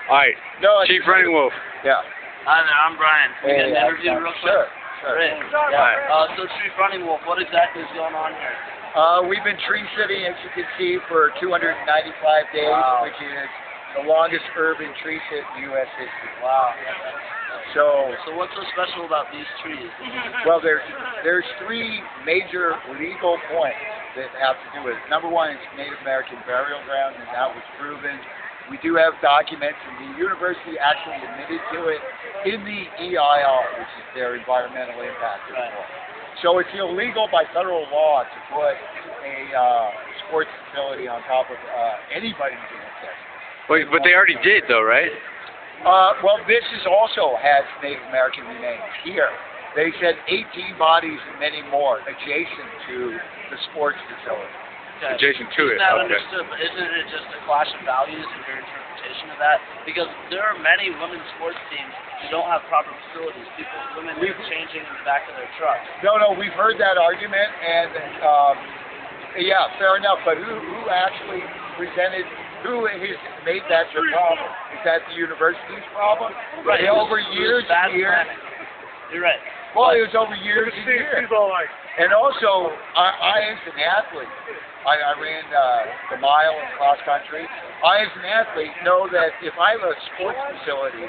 All right. No, Cheif Running Wolf. Yeah. Hi there, I'm Bryan. Can we get an interview real quick? Sure. Great. Right. So Cheif Running Wolf, what exactly is going on here? We've been tree sitting, as you can see, for 295 days, Wow. which is the longest urban tree sit in U.S. history. Wow. So what's so special about these trees? well, there's three major legal points that have to do with it. Number one, it's Native American burial ground, and that was proven. We do have documents, and the university actually admitted to it in the EIR, which is their environmental impact report. So it's illegal by federal law to put a sports facility on top of anybody's ancestors. Wait, but they already did, though, right? Well, this is also has Native American remains here. They said 18 bodies and many more adjacent to the sports facility. Okay. Adjacent to it. Isn't that Okay. understood, but isn't it just a clash of values in your interpretation of that? Because there are many women's sports teams who don't have proper facilities. Women are changing in the back of their trucks. No, we've heard that argument, and yeah, fair enough. But who actually presented? Who has made that the problem? Is that the university's problem? Right. Over years and years. You're right. Well, it was over years and years. And also, I as an athlete, I ran the mile in cross country. I as an athlete know that if I have a sports facility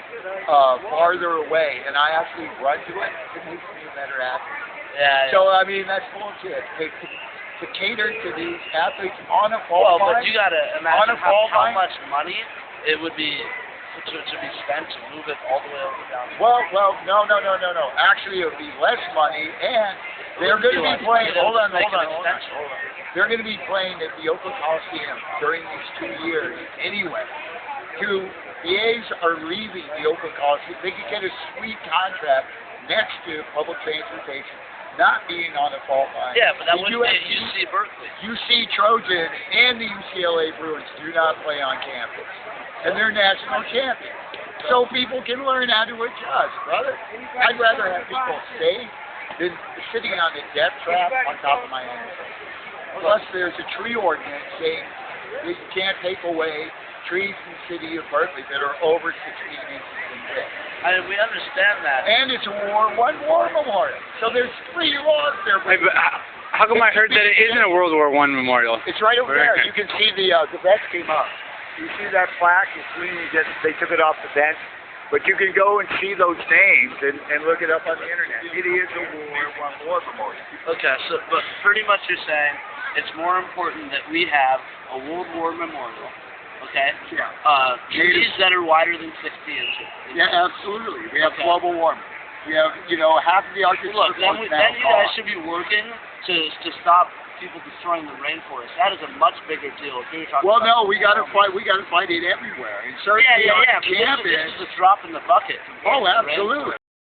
farther away and I actually run to it, it makes me a better athlete. Yeah. So, I mean, that's bullshit. To cater to these athletes on a fall line. But you got to imagine how line, much money it would be to be spent to move it all the way over down. Well, no. Actually, it would be less money, and they're going to be playing. Hold on. They're going to be playing at the Oakland Coliseum during these 2 years anyway. The A's are leaving the Oakland Coliseum. They could get a sweet contract next to public transportation, not being on the fall line. Yeah, but that wouldn't be UC Berkeley. UC Trojans and the UCLA Bruins do not play on campus, and they're national champions. So people can learn how to adjust, brother. I'd rather have people safe than sitting on the death trap on top of my ankle. Plus, there's a tree ordinance saying that you can't take away trees in the city of Berkeley that are over 16 inches in width. I mean, we understand that. And it's a War memorial. So there's 3 laws there. Hey, but how come I heard that it isn't a World War I memorial? It's right over there. You can see the bench came up. You see that plaque? They took it off the bench. But you can go and see those names and look it up on the internet. It is a War memorial. Okay, but pretty much you're saying it's more important that we have a World War memorial. Okay? Yeah. Trees that are wider than 60 inches. Yeah, absolutely. We have global warming. We have, half of the Arctic Look, then you guys should be working to stop people destroying the rainforest. That is a much bigger deal. If you're talking no, we got to fight. We got to fight it everywhere. And certainly yeah. on campus. This is a drop in the bucket. Oh, absolutely.